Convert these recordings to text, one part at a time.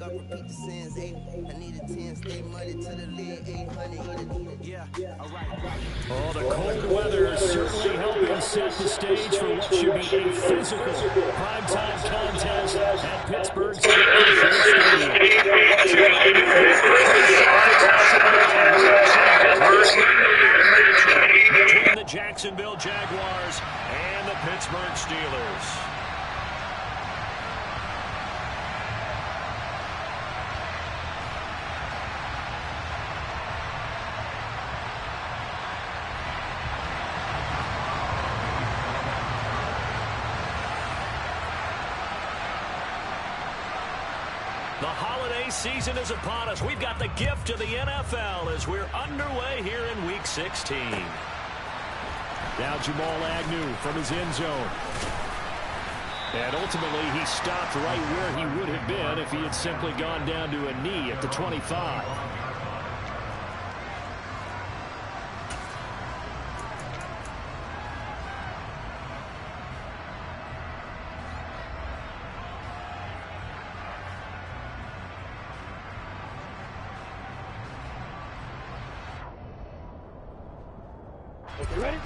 up, repeat the sins, ayy. I need a 10, stay money to the lid, 800, yeah, alright. Oh, the cold weather certainly helping set the stage for what should be a physical primetime contest at Pittsburgh's Acrisure Stadium. Tonight, between the Jacksonville Jaguars and the Pittsburgh Steelers. The holiday season is upon us. We've got the gift of the NFL as we're underway here in Week 16. Now Jamal Agnew from his end zone. And ultimately, he stopped right where he would have been if he had simply gone down to a knee at the 25. Okay, ready?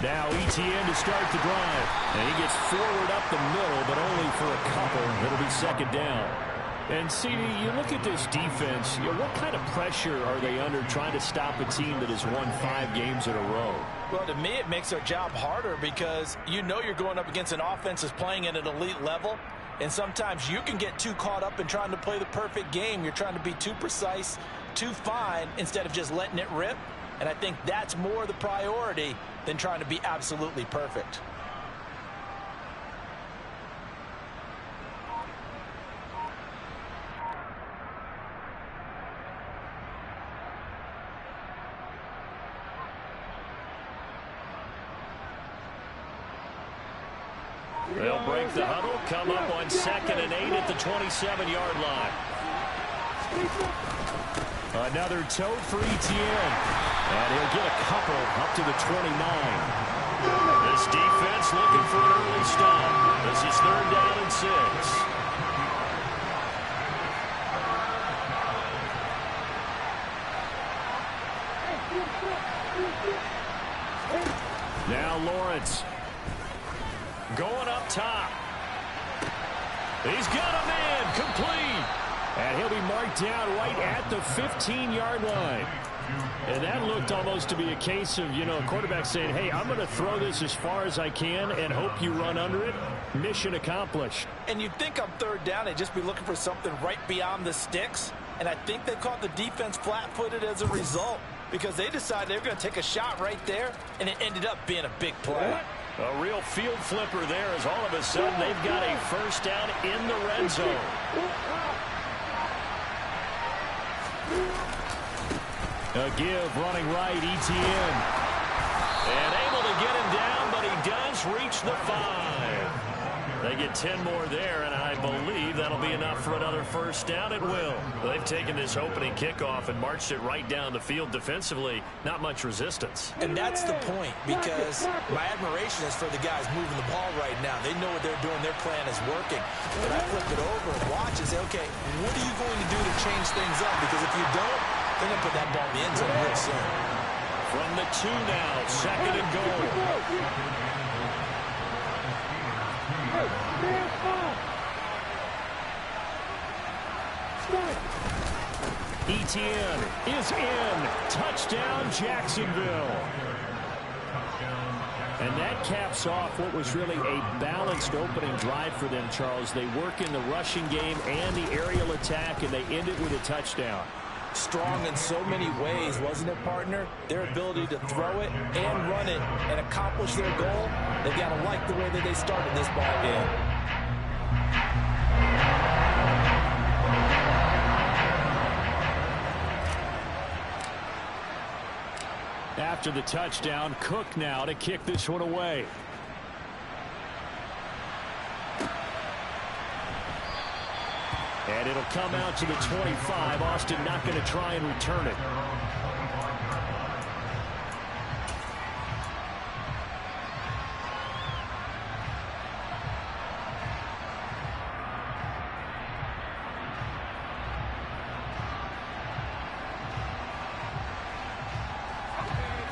Now ETN to start the drive. And he gets forward up the middle, but only for a couple. It'll be second down. And CD, you look at this defense, what kind of pressure are they under trying to stop a team that has won 5 games in a row? Well, to me, it makes their job harder because you know you're going up against an offense that's playing at an elite level. And sometimes you can get too caught up in trying to play the perfect game. You're trying to be too precise, too fine, instead of just letting it rip. And I think that's more the priority than trying to be absolutely perfect. They'll break the huddle, come up on 2nd and 8 at the 27-yard line. Another tote for ETN. And he'll get a couple up to the 29. This defense looking for an early stop. This is 3rd down and 6. Now Lawrence. Going up top. He's got a man complete. And he'll be marked down right at the 15-yard line. And that looked almost to be a case of, a quarterback saying, hey, I'm going to throw this as far as I can and hope you run under it. Mission accomplished. And you'd think on 3rd down, they'd just be looking for something right beyond the sticks. And I think they caught the defense flat-footed as a result because they decided they were going to take a shot right there, and it ended up being a big play. A real field flipper there as all of a sudden they've got a 1st down in the red zone. A give running right, ETN. And able to get him down, but he does reach the 5. They get 10 more there, and I believe that'll be enough for another 1st down. It will. They've taken this opening kickoff and marched it right down the field defensively. Not much resistance. And that's the point, because my admiration is for the guys moving the ball right now. They know what they're doing. Their plan is working. But I flip it over and watch and say, okay, what are you going to do to change things up? Because if you don't, they're going to put that ball in the end zone real soon. From the 2 now, 2nd and goal. ETN is in. Touchdown, Jacksonville. And that caps off what was really a balanced opening drive for them, Charles. They work in the rushing game and the aerial attack, and they end it with a touchdown. Strong in so many ways, wasn't it, partner? Their ability to throw it and run it and accomplish their goal, they've got to like the way that they started this ball game. After the touchdown, Cook now to kick this one away. And it'll come out to the 25. Austin not going to try and return it.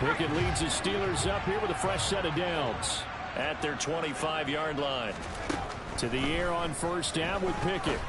Pickett leads the Steelers up here with a fresh set of downs at their 25-yard line. To the air on first down with Pickett.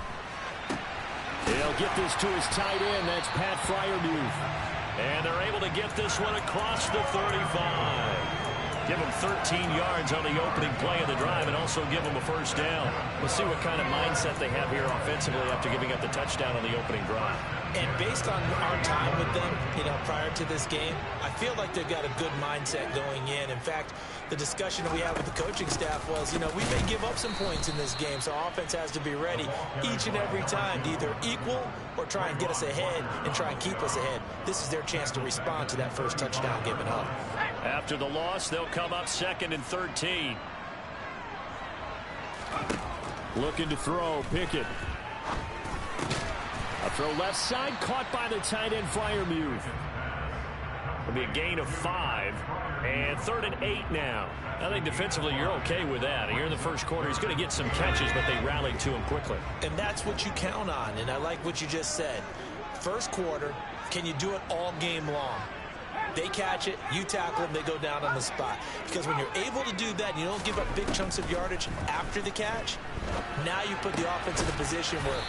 He'll get this to his tight end. That's Pat Freiermuth. And they're able to get this one across the 35. Give them 13 yards on the opening play of the drive and also give them a first down. We'll see what kind of mindset they have here offensively after giving up the touchdown on the opening drive. And based on our time with them, prior to this game, I feel like they've got a good mindset going in. In fact, the discussion that we had with the coaching staff was, we may give up some points in this game, so our offense has to be ready each and every time to either equal or try and get us ahead and try and keep us ahead. This is their chance to respond to that first touchdown given up. After the loss, they'll come up 2nd and 13. Looking to throw, Pickett. A throw left side, caught by the tight end, Freiermuth. It'll be a gain of 5, and 3rd and 8 now. I think defensively you're okay with that. Here in the first quarter, he's going to get some catches, but they rallied to him quickly. And that's what you count on, and I like what you just said. First quarter, can you do it all game long? They catch it, you tackle them, they go down on the spot. Because when you're able to do that and you don't give up big chunks of yardage after the catch, now you put the offense in a position where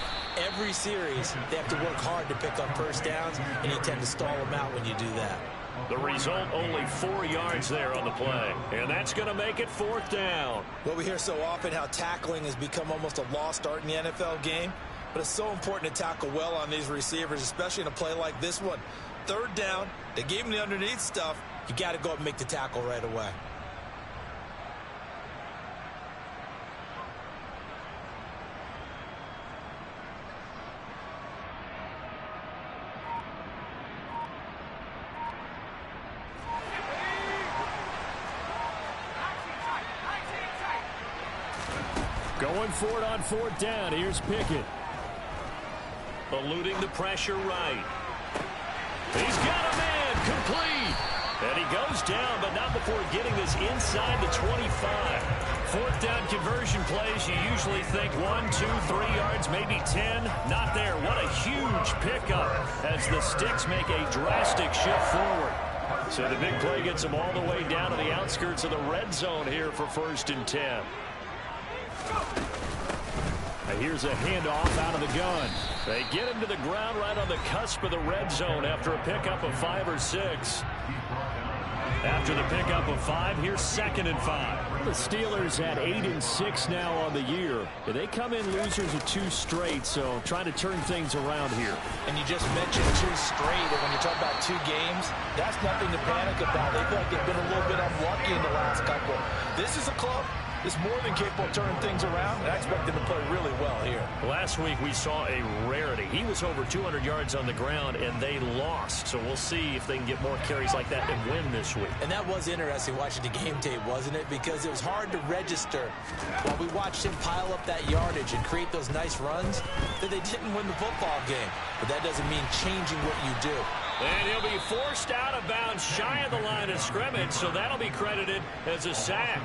every series they have to work hard to pick up first downs, and you tend to stall them out when you do that. The result, only 4 yards there on the play. And that's going to make it 4th down. Well, we hear so often how tackling has become almost a lost art in the NFL game. But it's so important to tackle well on these receivers, especially in a play like this one. 3rd down, they gave him the underneath stuff. You got to go up and make the tackle right away. Going for it on 4th down. Here's Pickett. Eluding the pressure right. He's got a man complete. And he goes down, but not before getting this inside the 25. 4th down conversion plays, you usually think 1, 2, 3 yards, maybe 10. Not there. What a huge pickup as the Sticks make a drastic shift forward. So the big play gets them all the way down to the outskirts of the red zone here for 1st and 10. Here's a handoff out of the gun. They get him to the ground right on the cusp of the red zone after a pickup of 5 or 6. After the pickup of 5, here's 2nd and 5. The Steelers at 8 and 6 now on the year. They come in losers of 2 straight, so trying to turn things around here. And you just mentioned 2 straight, and when you talk about 2 games, that's nothing to panic about. They feel like they've been a little bit unlucky in the last couple. This is a club is more than capable of turning things around, and I expect them to play really well here. Last week we saw a rarity. He was over 200 yards on the ground, and they lost. So we'll see if they can get more carries like that and win this week. And that was interesting watching the game tape, wasn't it? Because it was hard to register while we watched him pile up that yardage and create those nice runs that they didn't win the football game. But that doesn't mean changing what you do. And he'll be forced out of bounds shy of the line of scrimmage, so that'll be credited as a sack.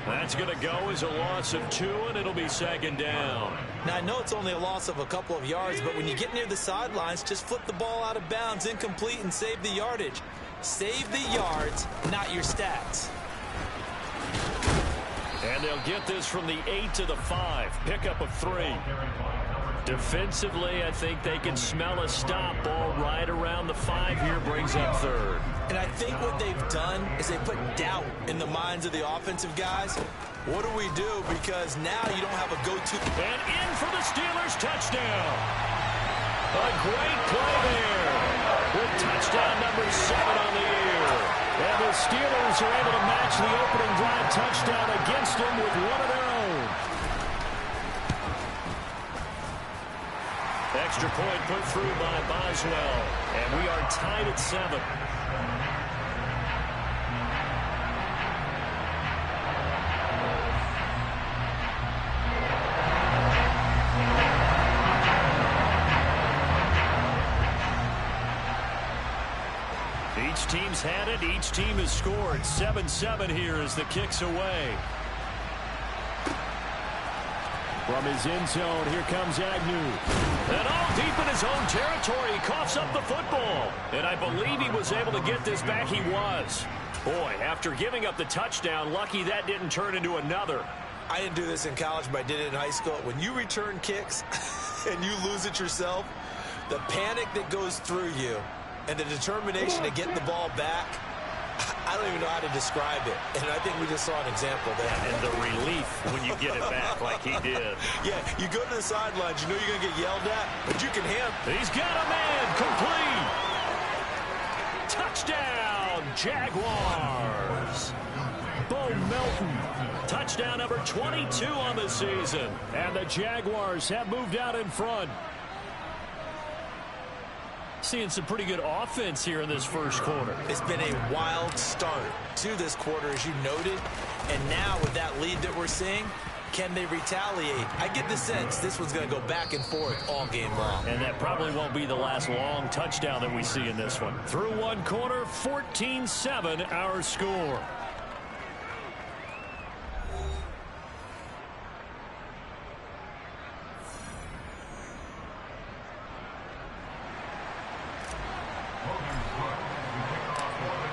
That's going to go as a loss of 2, and it'll be 2nd down. Now, I know it's only a loss of a couple of yards, but when you get near the sidelines, just flip the ball out of bounds, incomplete, and save the yardage. Save the yards, not your stats. And they'll get this from the 8 to the 5. Pickup of 3. Defensively, I think they can smell a stop. Ball right around the 5 here, brings up 3rd. And I think what they've done is they put doubt in the minds of the offensive guys. What do we do? Because now you don't have a go-to. And in for the Steelers touchdown. A great play there with touchdown number 7 on the year. And the Steelers are able to match the opening drive touchdown against them with one of their own. Extra point put through by Boswell. And we are tied at 7. Each team's had it. Each team has scored. 7-7 here as the kick's away. From his end zone, here comes Agnew. And all deep in his own territory, he coughs up the football. And I believe he was able to get this back. He was. Boy, after giving up the touchdown, lucky that didn't turn into another. I didn't do this in college, but I did it in high school. When you return kicks and you lose it yourself, the panic that goes through you and the determination to get the ball back, I don't even know how to describe it. And I think we just saw an example there. And the relief when you get it back like he did. Yeah, you go to the sidelines, you know you're going to get yelled at, but you can handle. He's got a man complete. Touchdown, Jaguars. Bo Melton. Touchdown number 22 on the season. And the Jaguars have moved out in front. Seeing some pretty good offense here in this first quarter. It's been a wild start to this quarter, as you noted. And now with that lead that we're seeing, can they retaliate? I get the sense this one's going to go back and forth all game long. And that probably won't be the last long touchdown that we see in this one. Through one quarter, 14-7 our score.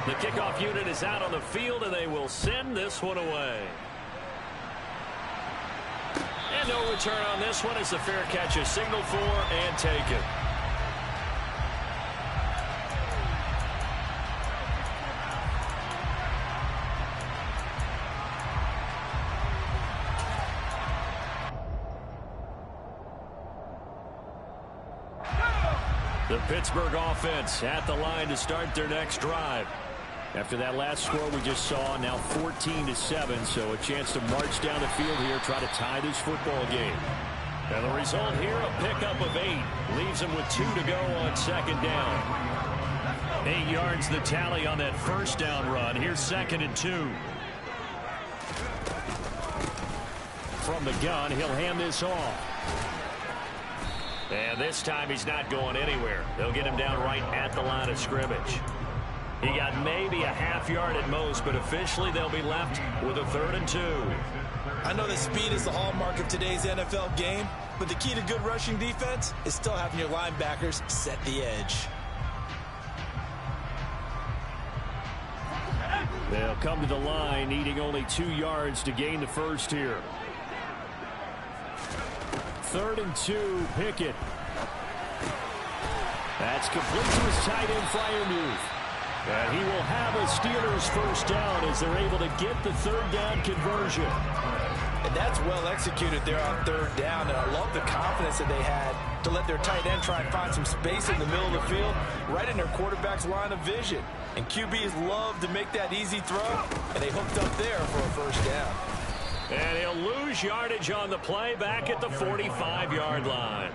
The kickoff unit is out on the field, and they will send this one away. And no return on this one. It's a fair catch, a signal for, and taken. The Pittsburgh offense at the line to start their next drive. After that last score we just saw, now 14-7, so a chance to march down the field here, try to tie this football game. And the result here, a pickup of 8. Leaves them with 2 to go on second down. 8 yards the tally on that first down run. Here's 2nd and 2. From the gun, he'll hand this off. And this time he's not going anywhere. They'll get him down right at the line of scrimmage. He got maybe a half yard at most, but officially they'll be left with a 3rd and 2. I know that speed is the hallmark of today's NFL game, but the key to good rushing defense is still having your linebackers set the edge. They'll come to the line, needing only 2 yards to gain the first here. 3rd and 2, Pickett. That's complete to his tight end, Freiermuth. And he will have a Steelers first down as they're able to get the 3rd down conversion. And that's well executed there on 3rd down. And I love the confidence that they had to let their tight end try and find some space in the middle of the field, right in their quarterback's line of vision. And QBs love to make that easy throw, and they hooked up there for a first down. And he'll lose yardage on the play back at the 45-yard line.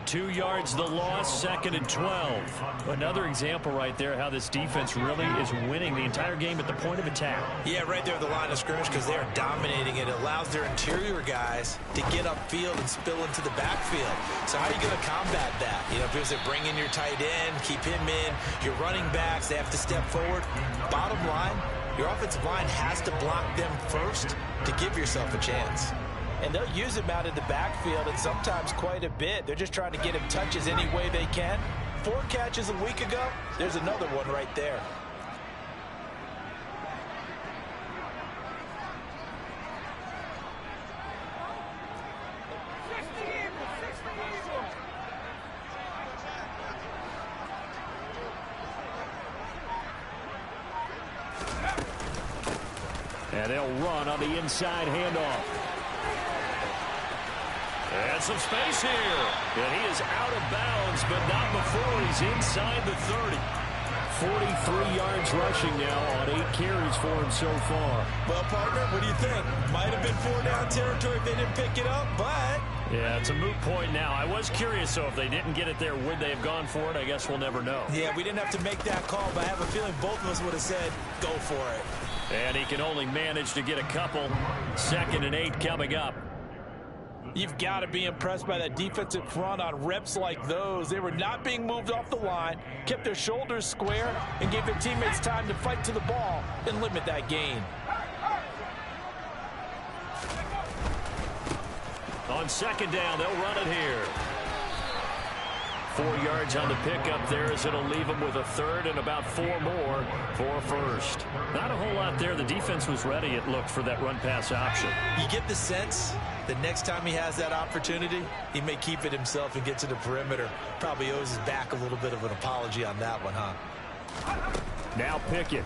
2 yards the loss, 2nd and 12. Another example right there how this defense really is winning the entire game at the point of attack. Yeah, right there at the line of scrimmage because they are dominating it. It allows their interior guys to get upfield and spill into the backfield. So how are you going to combat that? You know, if you bring in your tight end, keep him in, your running backs, they have to step forward. Bottom line, your offensive line has to block them first to give yourself a chance. And they'll use him out in the backfield, and sometimes quite a bit. They're just trying to get him touches any way they can. 4 catches a week ago. There's another one right there. And they'll run on the inside handoff. And some space here. And he is out of bounds, but not before he's inside the 30. 43 yards rushing now on 8 carries for him so far. Well, partner, what do you think? Might have been 4-down territory if they didn't pick it up, but... Yeah, it's a moot point now. I was curious, so if they didn't get it there, would they have gone for it? I guess we'll never know. Yeah, we didn't have to make that call, but I have a feeling both of us would have said, go for it. And he can only manage to get a couple. 2nd and 8 coming up. You've got to be impressed by that defensive front on reps like those. They were not being moved off the line, kept their shoulders square, and gave their teammates time to fight to the ball and limit that gain. On On second down, they'll run it here. 4 yards on the pickup there as it'll leave them with a third and about 4 more for a first. Not a whole lot there. The defense was ready, it looked, for that run-pass option. You get the sense that next time he has that opportunity, he may keep it himself and get to the perimeter. Probably owes his back a little bit of an apology on that one, huh? Now Pickett.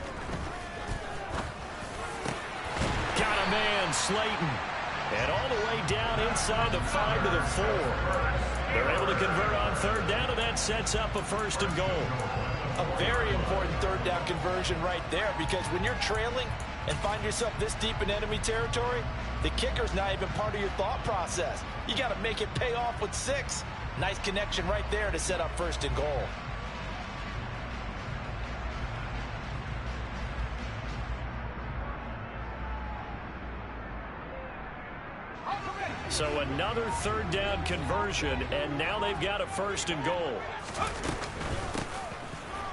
Got a man, Slayton. And all the way down inside the 5 to the 4. They're able to convert on third down, and that sets up a first and goal. A very important third down conversion right there, because when you're trailing and find yourself this deep in enemy territory, the kicker's not even part of your thought process. You got to make it pay off with 6. Nice connection right there to set up first and goal. So another third down conversion, and now they've got a first and goal.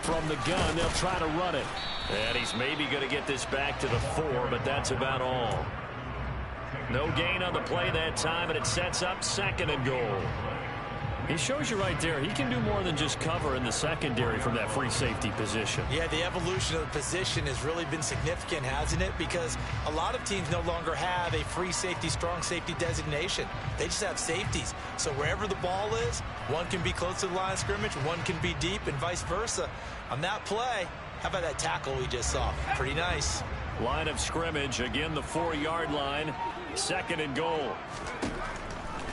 From the gun, they'll try to run it. And he's maybe going to get this back to the 4, but that's about all. No gain on the play that time, and it sets up second and goal. He shows you right there, he can do more than just cover in the secondary from that free safety position. Yeah, the evolution of the position has really been significant, hasn't it? Because a lot of teams no longer have a free safety, strong safety designation. They just have safeties. So wherever the ball is, one can be close to the line of scrimmage, one can be deep, and vice versa. On that play, how about that tackle we just saw? Pretty nice. Line of scrimmage, again the 4-yard line, second and goal.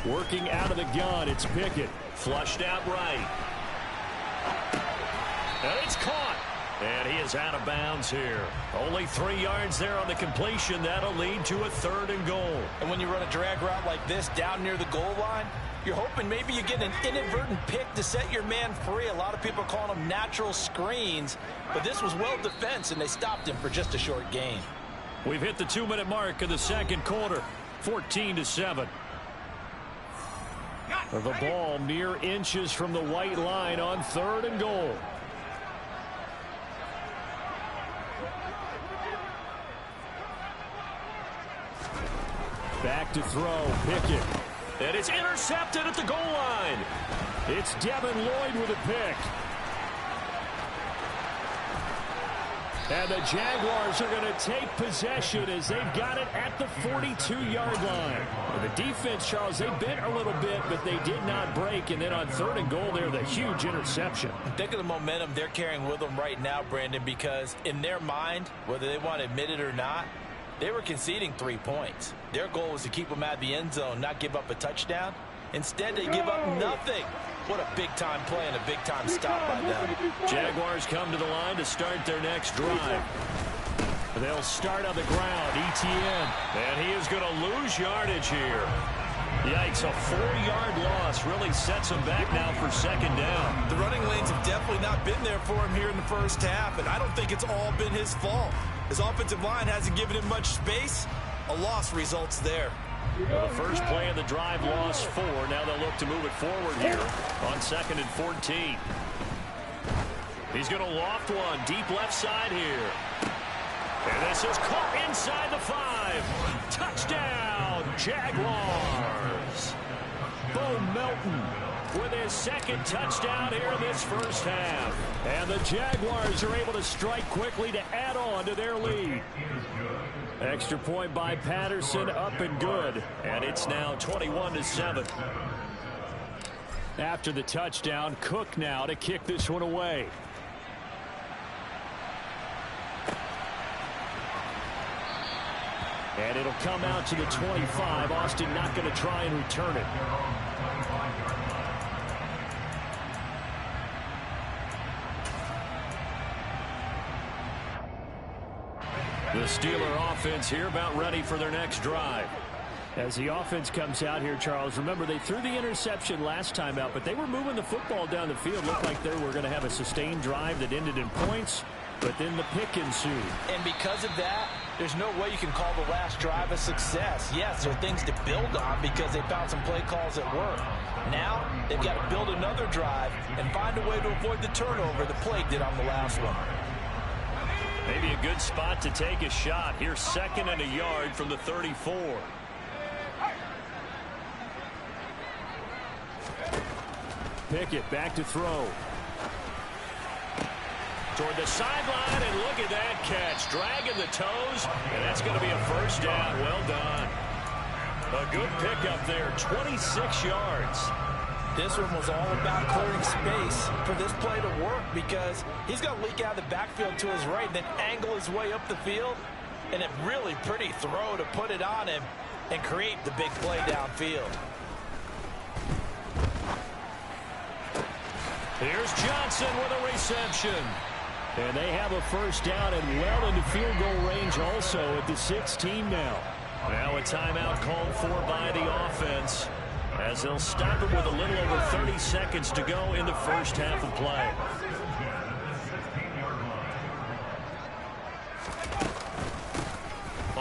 Working out of the gun, it's Pickett. Flushed out right. And it's caught. And he is out of bounds here. Only 3 yards there on the completion. That'll lead to a third and goal. And when you run a drag route like this down near the goal line, you're hoping maybe you get an inadvertent pick to set your man free. A lot of people are calling them natural screens. But this was well defense, and they stopped him for just a short gain. We've hit the 2-minute mark of the second quarter. 14-7. The ball mere inches from the white line on third and goal. Back to throw, Pickett. And it's intercepted at the goal line. It's Devin Lloyd with a pick. And the Jaguars are going to take possession as they've got it at the 42-yard line. And the defense, Charles, they bent a little bit, but they did not break. And then on third and goal there, the huge interception. Think of the momentum they're carrying with them right now, Brandon, because in their mind, whether they want to admit it or not, they were conceding 3 points. Their goal was to keep them out of the end zone, not give up a touchdown. Instead, they give up nothing. What a big-time play and a big-time stop by them. Jaguars come to the line to start their next drive. They'll start on the ground. ETN. And he is going to lose yardage here. Yikes, a 4-yard loss really sets him back now for second down. The running lanes have definitely not been there for him here in the first half, and I don't think it's all been his fault. His offensive line hasn't given him much space. A loss results there. Well, the first play of the drive lost 4. Now they'll look to move it forward here on second and 14. He's going to loft one deep left side here. And this is caught inside the 5. Touchdown, Jaguars. Bo Melton with his second touchdown here in this first half. And the Jaguars are able to strike quickly to add on to their lead. Extra point by Patterson, up and good. And it's now 21-7. After the touchdown, Cook now to kick this one away. And it'll come out to the 25. Austin not going to try and return it. The Steeler offense here about ready for their next drive. As the offense comes out here, Charles, remember they threw the interception last time out, but they were moving the football down the field. Looked like they were going to have a sustained drive that ended in points, but then the pick ensued. And because of that, there's no way you can call the last drive a success. Yes, there are things to build on because they found some play calls that work. Now, they've got to build another drive and find a way to avoid the turnover that plagued it on the last one. Maybe a good spot to take a shot. Here's second and a yard from the 34. Pickett back to throw. Toward the sideline, and look at that catch. Dragging the toes, and that's going to be a first down. Well done. A good pickup there, 26 yards. This one was all about clearing space for this play to work because he's going to leak out of the backfield to his right and then angle his way up the field. And a really pretty throw to put it on him and create the big play downfield. Here's Johnson with a reception. And they have a first down and well into field goal range also at the 16 now. Now a timeout called for by the offense as they'll stop it with a little over 30 seconds to go in the first half of play.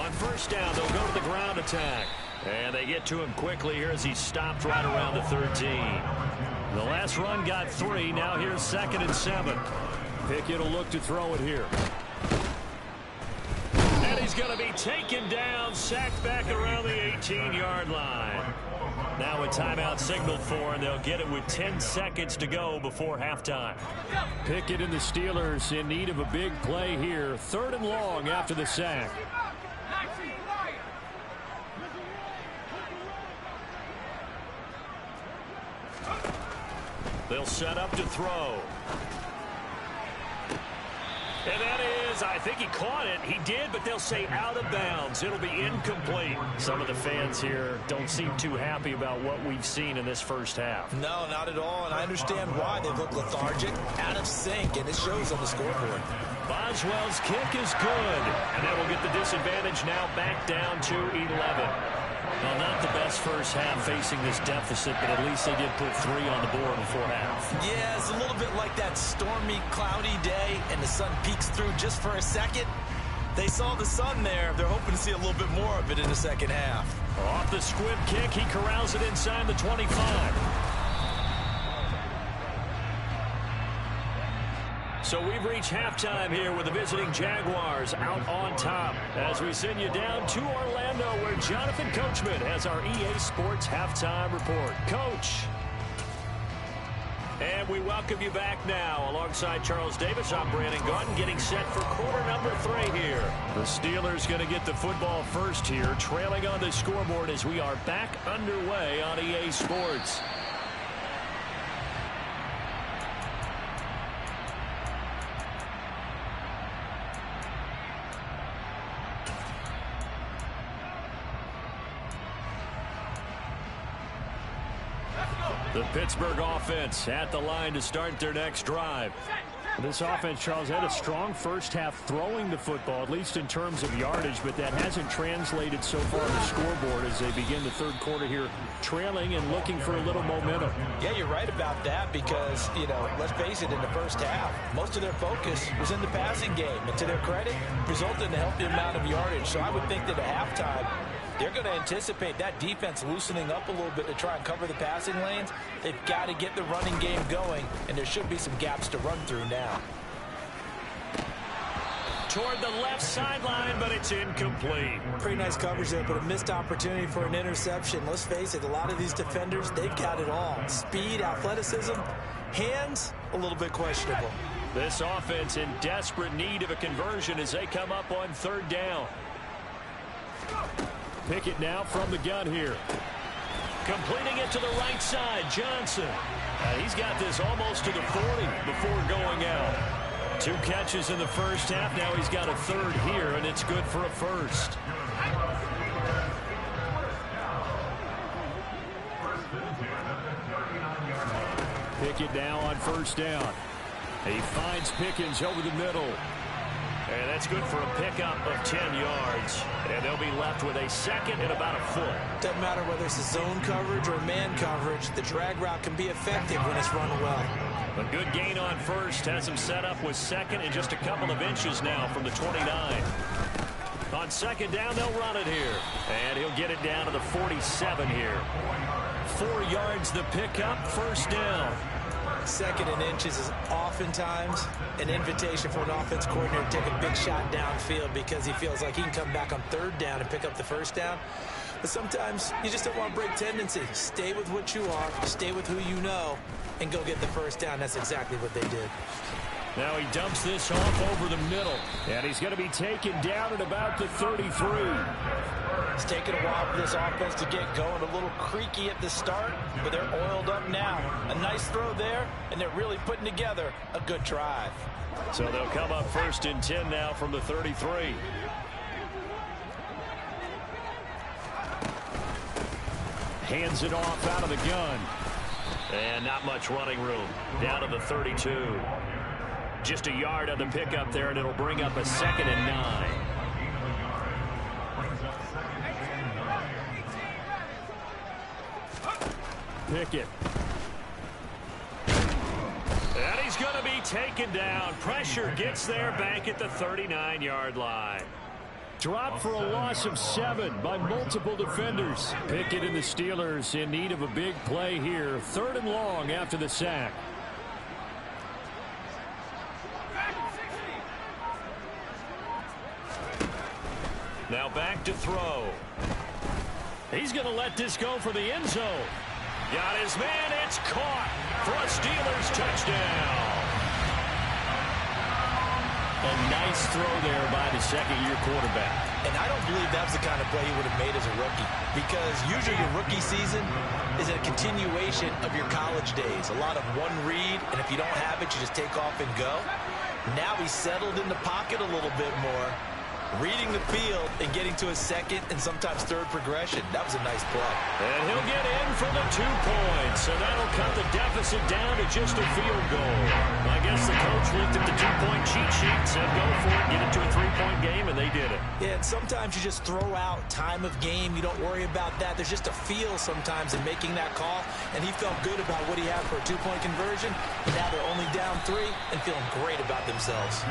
On first down, they'll go to the ground attack. And they get to him quickly here as he stopped right around the 13. The last run got 3. Now here's 2nd and 7. Pickett will look to throw it here. And he's going to be taken down, sacked back around the 18-yard line. Now a timeout signaled for, and they'll get it with 10 seconds to go before halftime. Pickett and the Steelers in need of a big play here. 3rd and long after the sack. They'll set up to throw. And that is, I think he caught it. He did, but they'll say out of bounds. It'll be incomplete. Some of the fans here don't seem too happy about what we've seen in this first half. No, not at all, and I understand why they look lethargic, out of sync, and it shows on the scoreboard. Boswell's kick is good, and that will get the disadvantage now back down to 11. Well, not the best first half facing this deficit, but at least they did put 3 on the board before half. Yeah, it's a little bit like that stormy, cloudy day, and the sun peeks through just for a second. They saw the sun there. They're hoping to see a little bit more of it in the second half. Off the squib kick, he corrals it inside the 25. So we've reached halftime here with the visiting Jaguars out on top as we send you down to Orlando where Jonathan Coachman has our EA Sports halftime report. Coach. And we welcome you back now. Alongside Charles Davis, I'm Brandon Gaudin getting set for quarter number 3 here. The Steelers going to get the football first here, trailing on the scoreboard as we are back underway on EA Sports. The Pittsburgh offense at the line to start their next drive. This offense, Charles, had a strong first half throwing the football, at least in terms of yardage, but that hasn't translated so far on the scoreboard as they begin the third quarter here, trailing and looking for a little momentum. Yeah, you're right about that because, let's face it, in the first half, most of their focus was in the passing game. And to their credit, resulted in a healthy amount of yardage. So I would think that at halftime, they're going to anticipate that defense loosening up a little bit to try and cover the passing lanes. They've got to get the running game going, and there should be some gaps to run through now. Toward the left sideline, but it's incomplete. Pretty nice coverage there, but a missed opportunity for an interception. Let's face it, a lot of these defenders, they've got it all. Speed, athleticism, hands, a little bit questionable. This offense in desperate need of a conversion as they come up on 3rd down. Pickett now from the gun here. Completing it to the right side, Johnson. He's got this almost to the 40 before going out. 2 catches in the first half. Now he's got a 3rd here, and it's good for a first. Pickett now on 1st down. He finds Pickens over the middle. And that's good for a pickup of 10 yards. And they'll be left with a 2nd and about a foot. Doesn't matter whether it's a zone coverage or man coverage. The drag route can be effective when it's run well. A good gain on 1st. Has him set up with 2nd and just a couple of inches now from the 29. On 2nd down, they'll run it here. And he'll get it down to the 47 here. 4 yards the pickup, 1st down. 2nd and inches is oftentimes an invitation for an offense coordinator to take a big shot downfield because he feels like he can come back on 3rd down and pick up the 1st down. But sometimes you just don't want to break tendency. Stay with what you are, stay with who you know, and go get the first down. That's exactly what they did. Now he dumps this off over the middle, and he's going to be taken down at about the 33. It's taken a while for this offense to get going. A little creaky at the start, but they're oiled up now. A nice throw there, and they're really putting together a good drive. So they'll come up 1st and 10 now from the 33. Hands it off out of the gun. And not much running room. Down to the 32. Just a yard on the pickup there, and it'll bring up a 2nd and 9. Pickett. And he's going to be taken down. Pressure gets there back at the 39-yard line. Dropped for a loss of 7 by multiple defenders. Pickett and the Steelers in need of a big play here. 3rd and long after the sack. Now back to throw. He's going to let this go for the end zone. Got his man. It's caught for a Steelers touchdown. A nice throw there by the second-year quarterback. And I don't believe that was the kind of play he would have made as a rookie, because usually your rookie season is a continuation of your college days. A lot of one read, and if you don't have it, you just take off and go. Now he's settled in the pocket a little bit more, reading the field and getting to a second and sometimes third progression. That was a nice play. And he'll get in for the 2 points. So that'll cut the deficit down to just a field goal. I guess the coach looked at the 2-point cheat sheet, said go for it, get it to a 3-point game, and they did it. Yeah, and sometimes you just throw out time of game. You don't worry about that. There's just a feel sometimes in making that call, and he felt good about what he had for a 2-point conversion. And now they're only down 3 and feeling great about themselves.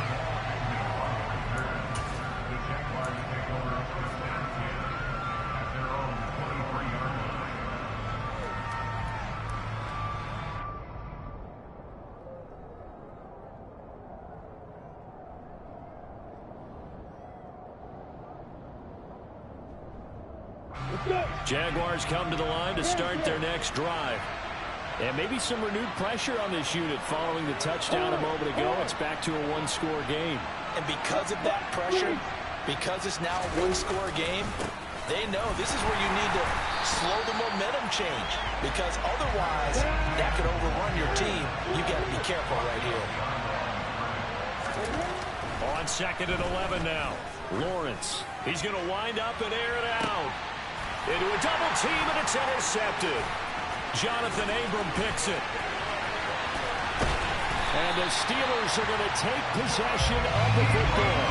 Jaguars come to the line to start their next drive. And maybe some renewed pressure on this unit following the touchdown a moment ago. It's back to a 1-score game. And because of that pressure, because it's now a 1-score game, they know this is where you need to slow the momentum change, because otherwise that could overrun your team. You got to be careful right here. On 2nd and 11 now. Lawrence. He's going to wind up and air it out. Into a double team, and it's intercepted. Jonathan Abram picks it. And the Steelers are going to take possession of the football.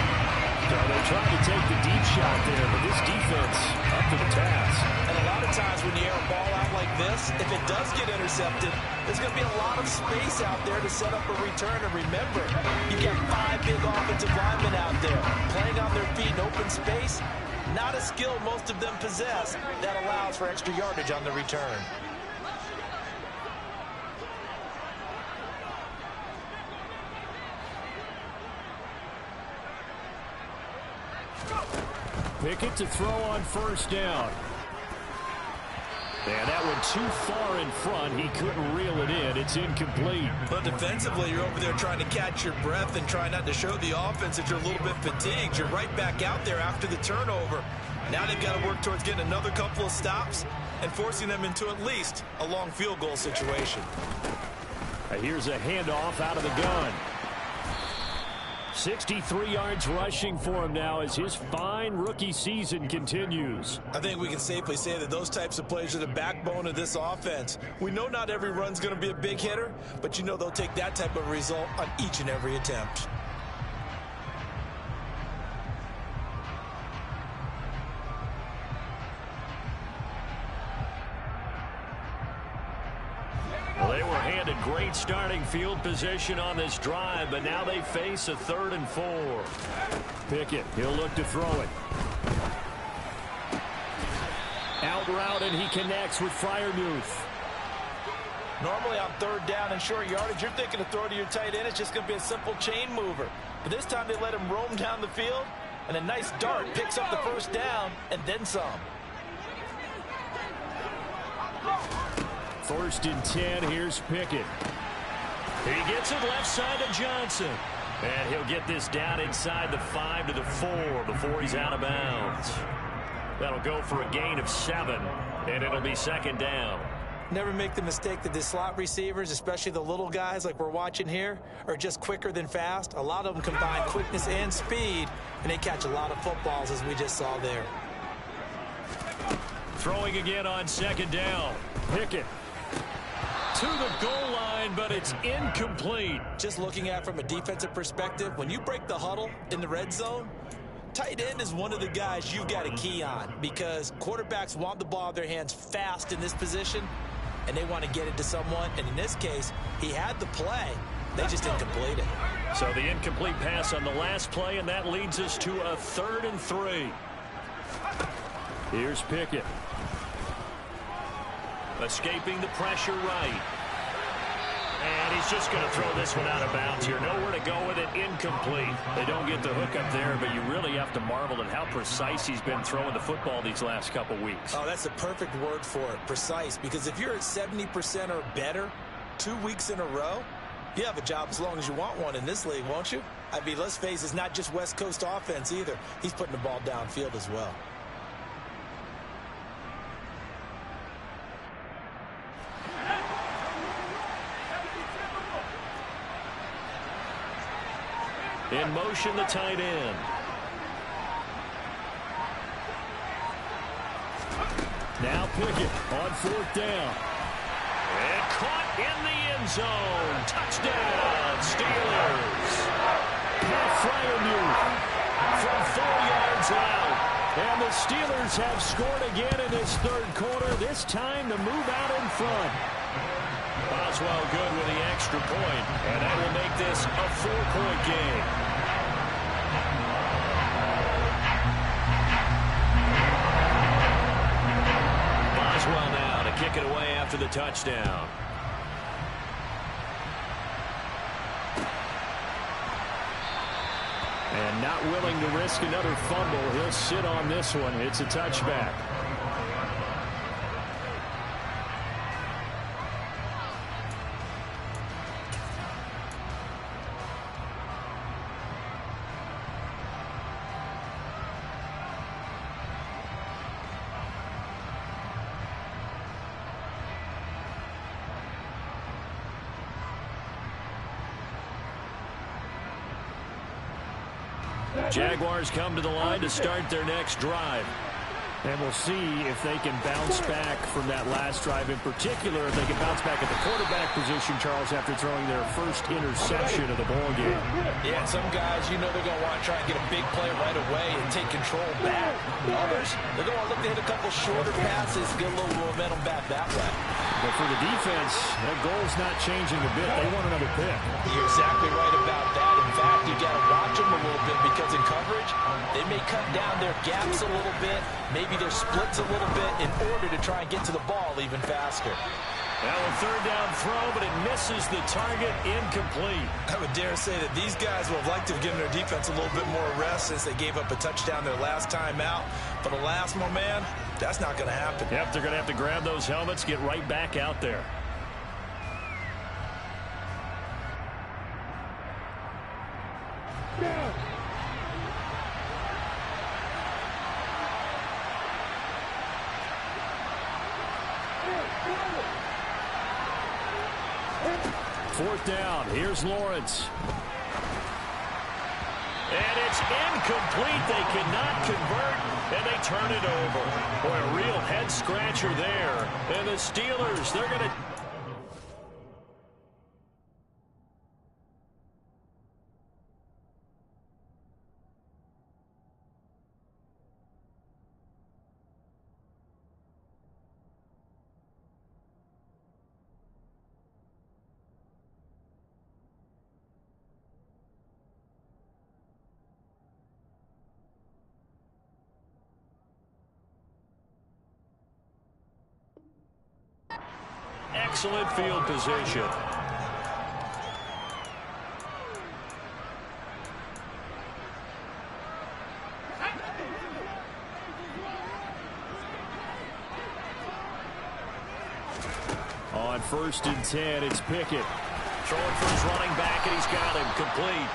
So they're trying to take the deep shot there, but this defense up to the task. And a lot of times when you air a ball out like this, if it does get intercepted, there's going to be a lot of space out there to set up a return. And remember, you've got 5 big offensive linemen out there playing on their feet in open space. Not a skill most of them possess that allows for extra yardage on the return. Pickett to throw on 1st down. And that one too far in front. He couldn't reel it in. It's incomplete. But defensively, you're over there trying to catch your breath and try not to show the offense that you're a little bit fatigued. You're right back out there after the turnover. Now they've got to work towards getting another couple of stops and forcing them into at least a long field goal situation. Here's a handoff out of the gun. 63 yards rushing for him now as his fine rookie season continues. I think we can safely say that those types of plays are the backbone of this offense. We know not every run's going to be a big hitter, but you know they'll take that type of result on each and every attempt. Well, they were handed great starting field position on this drive, but now they face a 3rd and 4. Pickett, he'll look to throw it. Out route, and he connects with Freiermuth. Normally on 3rd down and short yardage, you're thinking to throw to your tight end. It's just going to be a simple chain mover. But this time they let him roam down the field, and a nice dart picks up the 1st down and then some. First and 10, here's Pickett. He gets it left side to Johnson. And he'll get this down inside the 5 to the 4 before he's out of bounds. That'll go for a gain of 7, and it'll be second down. Never make the mistake that the slot receivers, especially the little guys like we're watching here, are just quicker than fast. A lot of them combine quickness and speed, and they catch a lot of footballs, as we just saw there. Throwing again on second down. Pickett to the goal line, but it's incomplete. Just looking at it from a defensive perspective, when you break the huddle in the red zone, tight end is one of the guys you've got to key on because quarterbacks want the ball in their hands fast in this position, and they want to get it to someone. And in this case, he had the play. They just didn't complete it. So the incomplete pass on the last play, and that leads us to a 3rd and 3. Here's Pickett. Escaping the pressure right. And he's just going to throw this one out of bounds here. Nowhere to go with it. Incomplete. They don't get the hook up there, but you really have to marvel at how precise he's been throwing the football these last couple weeks. Oh, that's a perfect word for it, precise. Because if you're at 70% or better 2 weeks in a row, you have a job as long as you want one in this league, won't you? I mean, let's face it, it's not just West Coast offense either. He's putting the ball downfield as well. In motion, the tight end. Now Pickett on 4th down. And caught in the end zone. Touchdown, Steelers. Pat Fryermuth from 4 yards out. And the Steelers have scored again in this 3rd quarter, this time to move out in front. Boswell good with the extra point, and that will make this a 4-point game. Boswell now to kick it away after the touchdown. And not willing to risk another fumble, he'll sit on this one. It's a touchback. Jaguars come to the line to start their next drive. And we'll see if they can bounce back from that last drive. In particular, if they can bounce back at the quarterback position, Charles, after throwing their first interception of the ball game. Yeah, some guys, you know they're going to want to try and get a big play right away and take control back. Others, they're going to look to hit a couple shorter passes, get a little momentum back that way. But for the defense, their goal's not changing a bit. They want another pick. You're exactly right about that. In fact, you got to watch them a little bit because in coverage, they may cut down their gaps a little bit, maybe their splits a little bit in order to try and get to the ball even faster. Now a 3rd down throw, but it misses the target, incomplete. I would dare say that these guys would have liked to have given their defense a little bit more rest since they gave up a touchdown their last time out. But alas, my man, that's not going to happen. Yep, they're going to have to grab those helmets, get right back out there. Fourth down. Here's Lawrence. And it's incomplete. They cannot convert, and they turn it over. Boy, a real head-scratcher there. And the Steelers, they're going to... Excellent field position. on 1st and 10. It's Pickett. Throwing for his running back, and he's got him complete.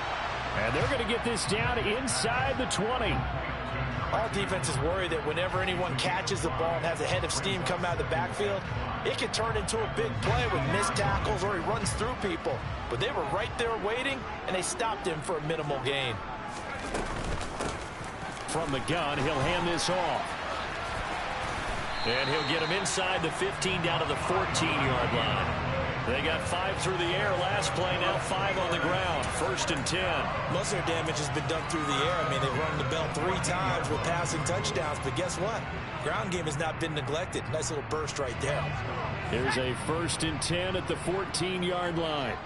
And they're going to get this down inside the 20. All defenses worry that whenever anyone catches the ball and has a head of steam come out of the backfield, it can turn into a big play with missed tackles or he runs through people. But they were right there waiting, and they stopped him for a minimal gain. From the gun, he'll hand this off. And he'll get him inside the 15 down to the 14-yard line. They got 5 through the air last play, now 5 on the ground. 1st and 10. Most of their damage has been done through the air. I mean, they've rung the bell 3 times with passing touchdowns, but guess what? Ground game has not been neglected. Nice little burst right there. Here's a 1st and 10 at the 14-yard line.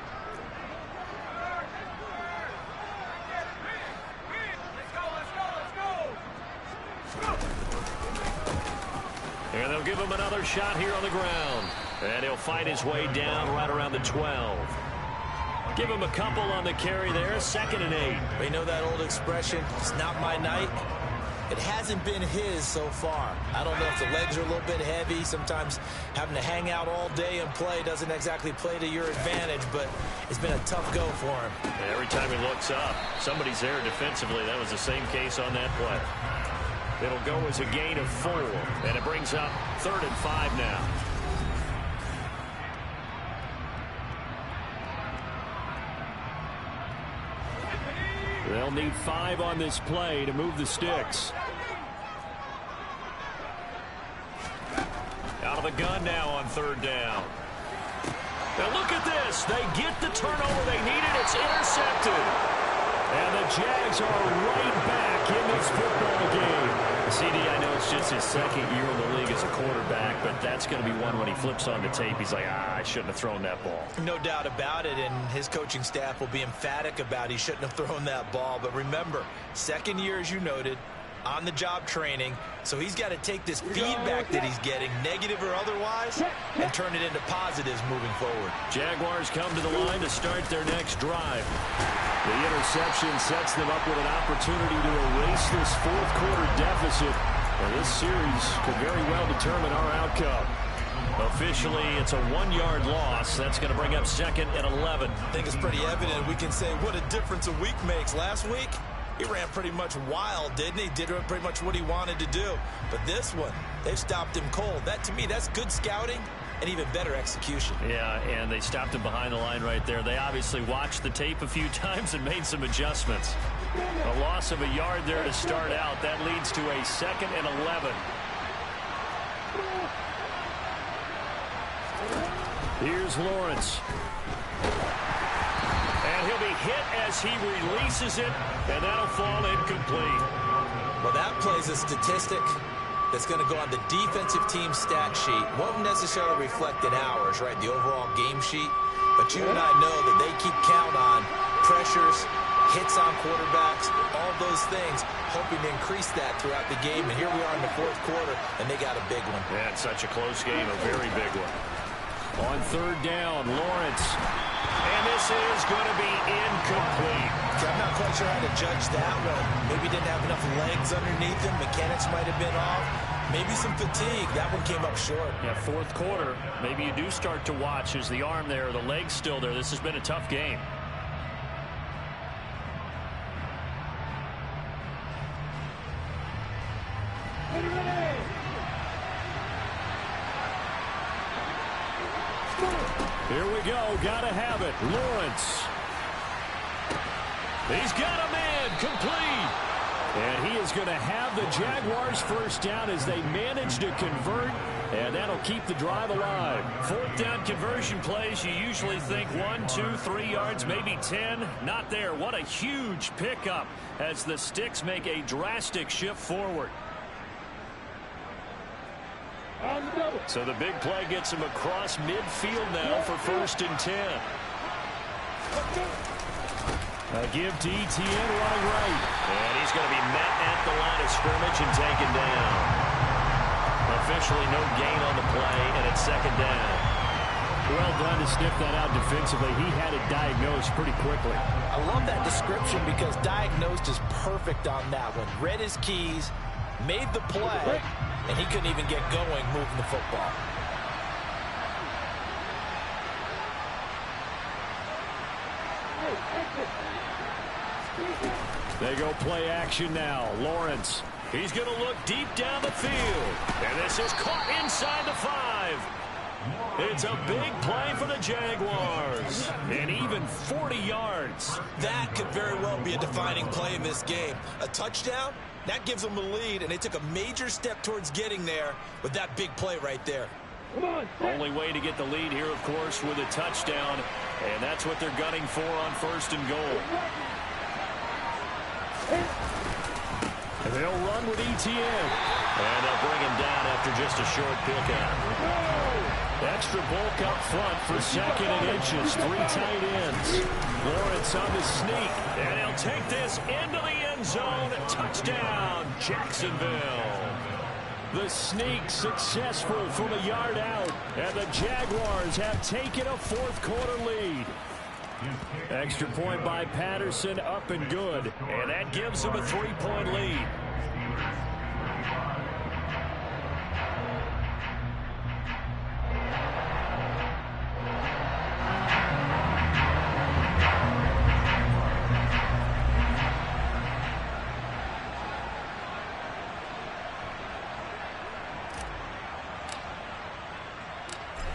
And they'll give him another shot here on the ground. And he'll fight his way down right around the 12. Give him a couple on the carry there. 2nd and 8. We know that old expression, it's not my night. It hasn't been his so far. I don't know if the legs are a little bit heavy. Sometimes having to hang out all day and play doesn't exactly play to your advantage, but it's been a tough go for him. And every time he looks up, somebody's there defensively. That was the same case on that play. It'll go as a gain of 4, and it brings up 3rd and 5 now. They'll need 5 on this play to move the sticks. Out of the gun now on 3rd down. Now look at this. They get the turnover they needed. It's intercepted. And the Jags are right back in this football game. CD, I know it's just his 2nd year in the league as a quarterback, but that's going to be one when he flips on the tape. He's like, I shouldn't have thrown that ball. No doubt about it, and his coaching staff will be emphatic about he shouldn't have thrown that ball. But remember, 2nd year, as you noted, on-the-job training, so he's got to take this feedback that he's getting, negative or otherwise, and turn it into positives moving forward. Jaguars come to the line to start their next drive. The interception sets them up with an opportunity to erase this 4th quarter deficit. And this series could very well determine our outcome. Officially, it's a 1-yard loss. That's going to bring up 2nd and 11. I think it's pretty evident. We can say what a difference a week makes. Last week, he ran pretty much wild, didn't he? Did pretty much what he wanted to do. But this one, they've stopped him cold. That, to me, that's good scouting and even better execution. Yeah, and they stopped him behind the line right there. They obviously watched the tape a few times and made some adjustments. A loss of a yard there to start out. That leads to a 2nd and 11. Here's Lawrence. And he'll be hit as he releases it, and that'll fall incomplete. Well, that plays a statistic that's going to go on the defensive team stat sheet. Won't necessarily reflect in ours, right, the overall game sheet. But you and I know that they keep count on pressures, hits on quarterbacks, all those things, hoping to increase that throughout the game. And here we are in the 4th quarter, and they got a big one. Yeah, it's such a close game, a very big one. On 3rd down, Lawrence. And this is going to be incomplete. I'm not quite sure how to judge that one. Maybe didn't have enough legs underneath him. Mechanics might have been off. Maybe some fatigue. That one came up short. Yeah, 4th quarter. Maybe you do start to watch. Is the arm there, the leg's still there? This has been a tough game. Here we go. Gotta have it. Lawrence. He's got a man. Complete. And he is going to have the Jaguars' 1st down as they manage to convert. And that'll keep the drive alive. 4th down conversion plays, you usually think 1, 2, 3 yards, maybe 10. Not there. What a huge pickup as the sticks make a drastic shift forward. So the big play gets him across midfield now for 1st and 10. A give to Etienne running right. And he's going to be met at the line of scrimmage and taken down. Officially no gain on the play, and it's 2nd down. Well done to sniff that out defensively. He had it diagnosed pretty quickly. I love that description because diagnosed is perfect on that one. Read his keys, made the play, and he couldn't even get going moving the football. They go play action now. Lawrence. He's going to look deep down the field. And this is caught inside the 5. It's a big play for the Jaguars. And even 40 yards. That could very well be a defining play in this game. A touchdown, that gives them the lead, and they took a major step towards getting there with that big play right there. Only way to get the lead here, of course, with a touchdown. And that's what they're gunning for on 1st and goal. And they'll run with ETN. And they'll bring him down after just a short pickup. Extra bulk up front for 2nd and inches. 3 tight ends. Lawrence on the sneak. And he'll take this into the end zone. Touchdown, Jacksonville. The sneak successful from a yard out. And the Jaguars have taken a 4th quarter lead. Extra point by Patterson, up and good. And that gives them a 3-point lead.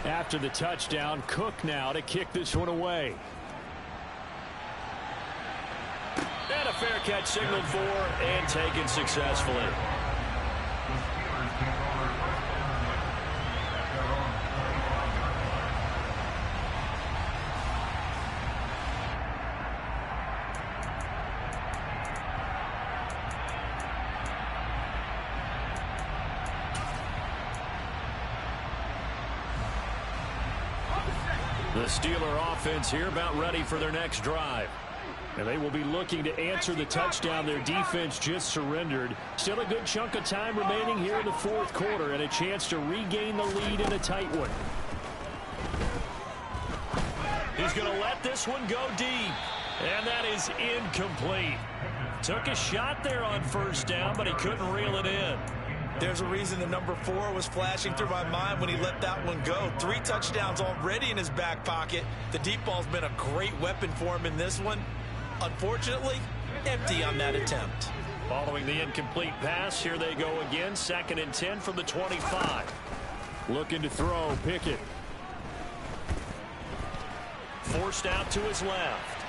After the touchdown, Cook now to kick this one away. And a fair catch signaled for and taken successfully. The Steeler offense here about ready for their next drive. And they will be looking to answer the touchdown their defense just surrendered. Still a good chunk of time remaining here in the 4th quarter and a chance to regain the lead in a tight one. He's going to let this one go deep. And that is incomplete. Took a shot there on 1st down, but he couldn't reel it in. There's a reason the number 4 was flashing through my mind when he let that one go. 3 touchdowns already in his back pocket. The deep ball's been a great weapon for him in this one. Unfortunately, empty on that attempt. Following the incomplete pass, here they go again. 2nd and 10 from the 25. Looking to throw, Pickett. Forced out to his left.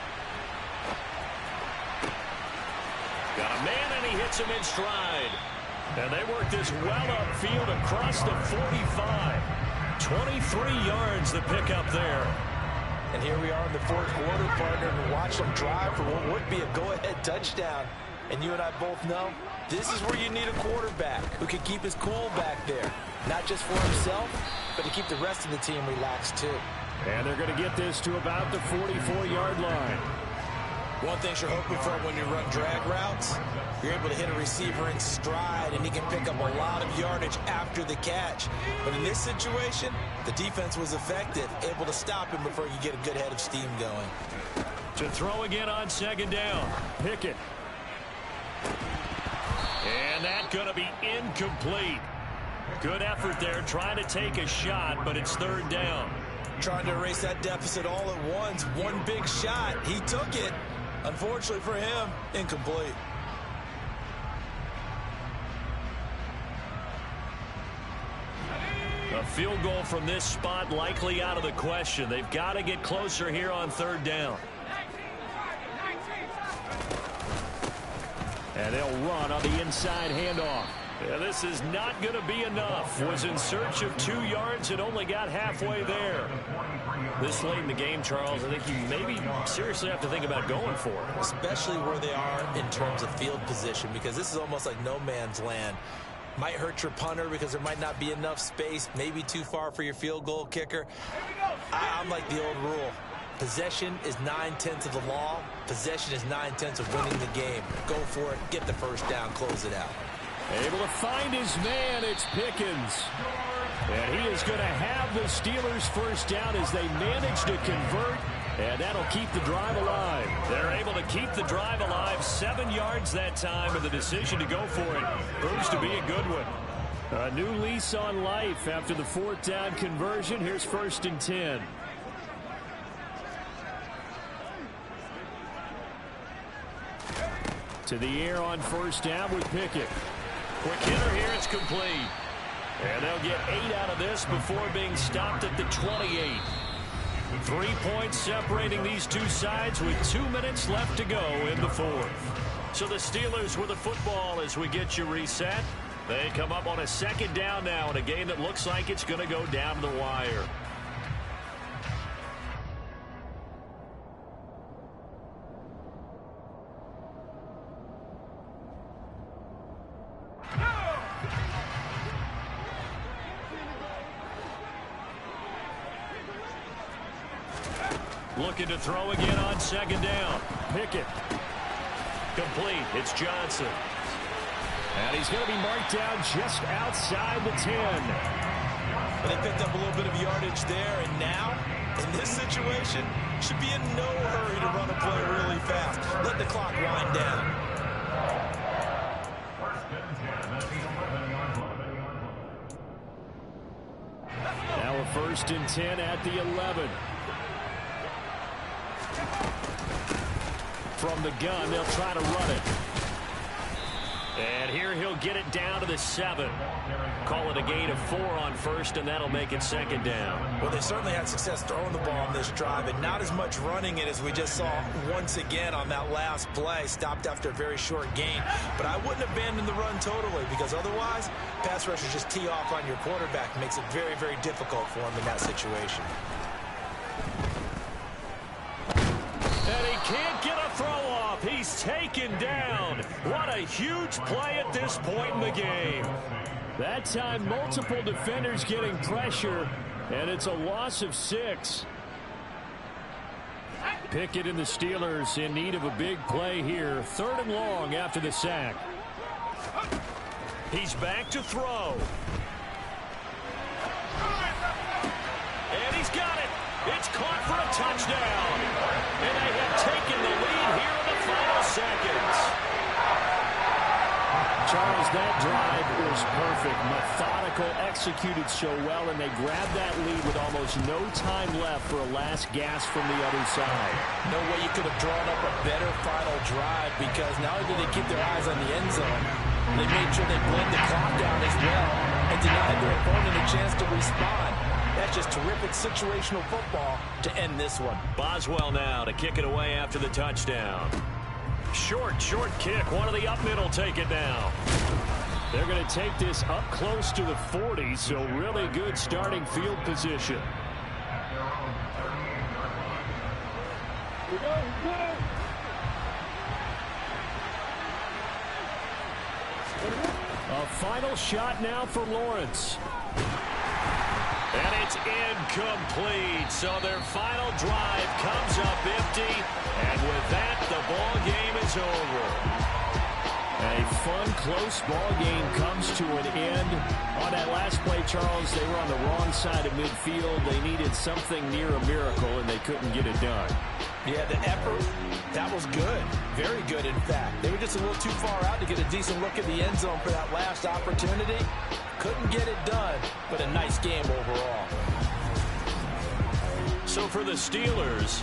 Got a man, and he hits him in stride. And they work this well upfield across the 45. 23 yards the pickup there. And here we are in the 4th quarter, partner, and watch them drive for what would be a go-ahead touchdown. And you and I both know this is where you need a quarterback who can keep his cool back there. Not just for himself, but to keep the rest of the team relaxed too. And they're going to get this to about the 44-yard line. One thing you're hoping for when you run drag routes, you're able to hit a receiver in stride, and he can pick up a lot of yardage after the catch. But in this situation, the defense was effective, able to stop him before you get a good head of steam going. To throw again on 2nd down. Pickett. And that's going to be incomplete. Good effort there, trying to take a shot, but it's 3rd down. Trying to erase that deficit all at once. One big shot. He took it. Unfortunately for him, incomplete. A field goal from this spot likely out of the question. They've got to get closer here on 3rd down. And they'll run on the inside handoff. Yeah, this is not going to be enough. Was in search of 2 yards and only got halfway there. This late in the game, Charles, I think you maybe seriously have to think about going for it. Especially where they are in terms of field position, because this is almost like no man's land. Might hurt your punter because there might not be enough space, maybe too far for your field goal kicker. I'm like the old rule. Possession is 9/10 of the law. Possession is 9/10 of winning the game. Go for it, get the 1st down, close it out. Able to find his man, it's Pickens. And he is going to have the Steelers 1st down as they manage to convert, and that'll keep the drive alive. They're able to keep the drive alive, 7 yards that time, and the decision to go for it proves to be a good one. A new lease on life after the 4th down conversion. Here's 1st and 10. To the air on first down with Pickett. Quick hitter here, it's complete. And they'll get 8 out of this before being stopped at the 28. 3 points separating these two sides with 2 minutes left to go in the fourth. So the Steelers with the football as we get you reset. They come up on a second down now in a game that looks like it's going to go down to the wire. Looking to throw again on second down. Pickett. Complete. It's Johnson. And he's going to be marked down just outside the 10. But they picked up a little bit of yardage there, and now, in this situation, should be in no hurry to run a play really fast. Let the clock wind down. Now a 1st and 10 at the 11. From the gun, they'll try to run it. And here he'll get it down to the 7. Call it a gain of 4 on first, and that'll make it second down. Well, they certainly had success throwing the ball on this drive, and not as much running it as we just saw once again on that last play. Stopped after a very short gain. But I wouldn't abandon the run totally, because otherwise, pass rushers just tee off on your quarterback. It makes it very, very difficult for him in that situation. And he can't get a throw off. He's taken down. What a huge play at this point in the game. That time, multiple defenders getting pressure, and it's a loss of 6. Pickett and the Steelers in need of a big play here. 3rd and long after the sack. He's back to throw. And he's got it. It's caught for a touchdown. And they have taken the lead here in the final seconds. Charles, that drive was perfect. Methodical, executed so well, and they grabbed that lead with almost no time left for a last gasp from the other side. No way you could have drawn up a better final drive, because not only did they keep their eyes on the end zone, they made sure they bled the clock down as well and denied their opponent a chance to respond. That's just terrific situational football to end this one. Boswell now to kick it away after the touchdown. Short kick. One of the up middle take it now. They're going to take this up close to the 40, so really good starting field position. A final shot now for Lawrence. And it's incomplete. So their final drive comes up empty. And with that, the ball game is over. A fun, close ball game comes to an end. On that last play, Charles, they were on the wrong side of midfield. They needed something near a miracle, and they couldn't get it done. Yeah, the effort, that was good. Very good, in fact. They were just a little too far out to get a decent look at the end zone for that last opportunity. Couldn't get it done, but a nice game overall. So for the Steelers,